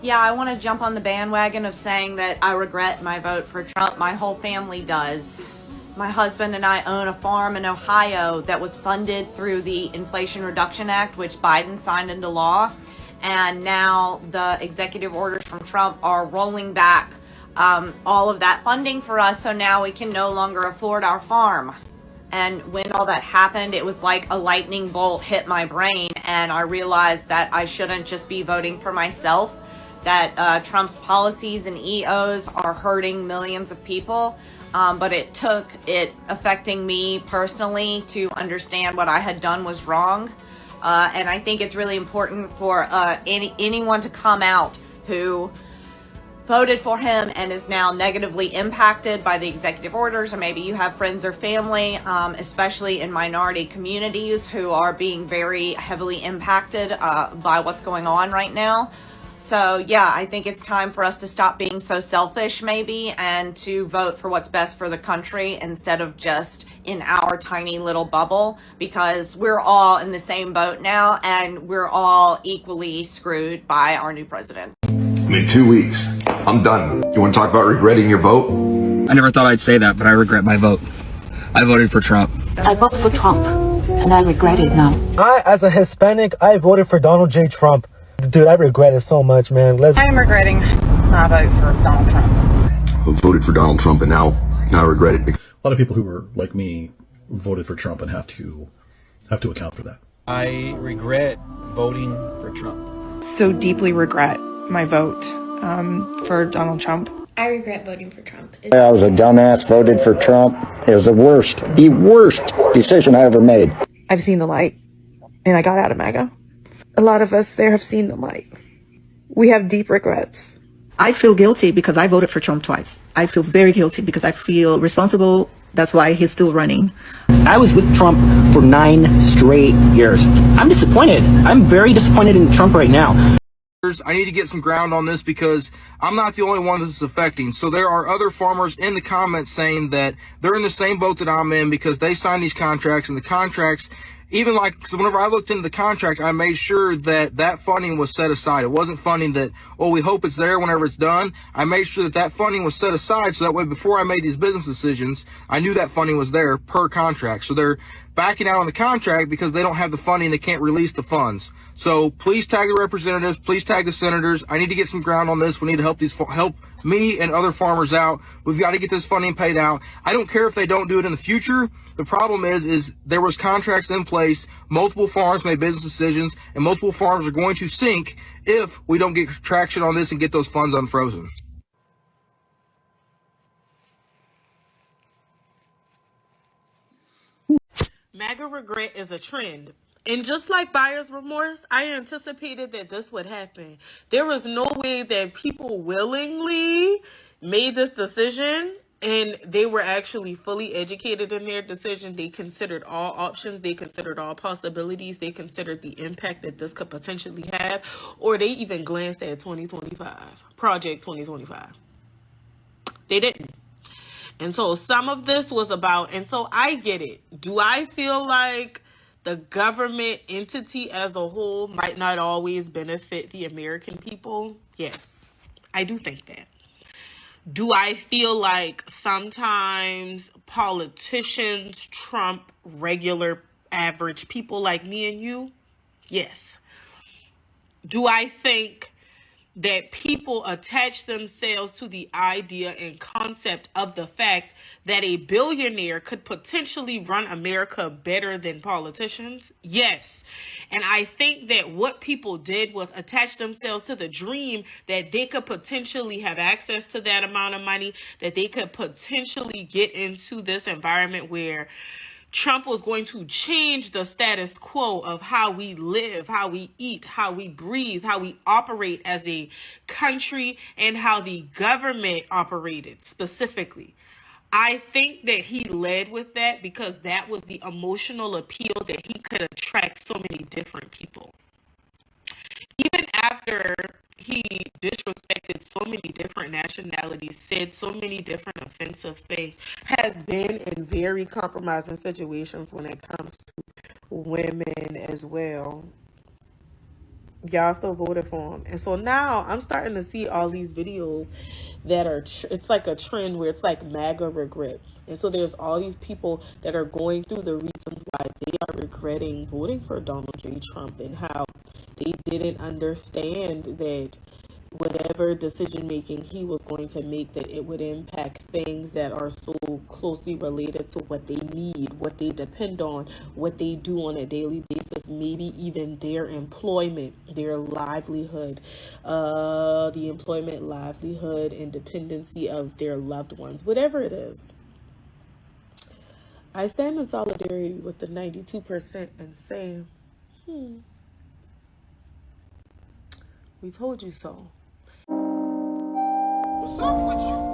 Yeah, I want to jump on the bandwagon of saying that I regret my vote for Trump. My whole family does. My husband and I own a farm in Ohio that was funded through the Inflation Reduction Act, which Biden signed into law. And now the executive orders from Trump are rolling back all of that funding for us. So now we can no longer afford our farm. And when all that happened, it was like a lightning bolt hit my brain. And I realized that I shouldn't just be voting for myself, that Trump's policies and EOs are hurting millions of people. But it took it affecting me personally to understand what I had done was wrong. And I think it's really important for anyone to come out who voted for him and is now negatively impacted by the executive orders, or maybe you have friends or family, especially in minority communities, who are being very heavily impacted by what's going on right now. So yeah, I think it's time for us to stop being so selfish maybe and to vote for what's best for the country instead of just in our tiny little bubble, because we're all in the same boat now and we're all equally screwed by our new president. In 2 weeks, I'm done. You want to talk about regretting your vote? I never thought I'd say that, but I regret my vote. I voted for Trump. I voted for Trump, and I regret it now. As a Hispanic, I voted for Donald J. Trump. Dude, I regret it so much, man. I'm regretting my vote for Donald Trump. I voted for Donald Trump, and now I regret it. A lot of people who were like me voted for Trump and have to account for that. I regret voting for Trump. So deeply regret my vote for Donald Trump. I regret voting for Trump. I was a dumbass, voted for Trump. It was the worst decision I ever made. I've seen the light, and I got out of Maga. A lot of us there have seen the light. We have deep regrets. I feel guilty because I voted for Trump twice. I feel very guilty because I feel responsible. That's why he's still running. I was with Trump for 9 straight years. I'm disappointed. I'm very disappointed in Trump right now. I need to get some ground on this because I'm not the only one this is affecting. So there are other farmers in the comments saying that they're in the same boat that I'm in because they signed these contracts, and the contracts, even like, so whenever I looked into the contract, I made sure that that funding was set aside. It wasn't funding that, oh, we hope it's there whenever it's done. I made sure that that funding was set aside so that way before I made these business decisions, I knew that funding was there per contract. So they're backing out on the contract because they don't have the funding. They can't release the funds. So please tag the representatives, please tag the senators. I need to get some ground on this. We need to help me and other farmers out. We've got to get this funding paid out. I don't care if they don't do it in the future. The problem is there was contracts in place. Multiple farms made business decisions, and multiple farms are going to sink if we don't get traction on this and get those funds unfrozen. MAGA regret is a trend. And just like buyer's remorse, I anticipated that this would happen. There was no way that people willingly made this decision and they were actually fully educated in their decision. They considered all options. They considered all possibilities. They considered the impact that this could potentially have, or they even glanced at 2025, Project 2025. They didn't. And so some of this was about, and so I get it. Do I feel like the government entity as a whole might not always benefit the American people? Yes, I do think that. Do I feel like sometimes politicians trump regular average people like me and you? Yes. Do I think that people attach themselves to the idea and concept of the fact that a billionaire could potentially run America better than politicians? Yes. And I think that what people did was attach themselves to the dream that they could potentially have access to that amount of money, that they could potentially get into this environment where Trump was going to change the status quo of how we live, how we eat, how we breathe, how we operate as a country, and how the government operated specifically. I think that he led with that because that was the emotional appeal that he could attract so many different people. Even after he disrespected so many different nationalities, said so many different offensive things, has been in very compromising situations when it comes to women as well. y'all still voted for him. And so now I'm starting to see all these videos that are it's like a trend where it's like MAGA regret. And so there's all these people that are going through the reasons why they are regretting voting for Donald J. Trump, and how they didn't understand that whatever decision making he was going to make, that it would impact things that are so closely related to what they need, what they depend on, what they do on a daily basis, maybe even their employment, their livelihood, the employment, livelihood, and dependency of their loved ones, whatever it is. I stand in solidarity with the 92% and say, we told you so. What's up with you?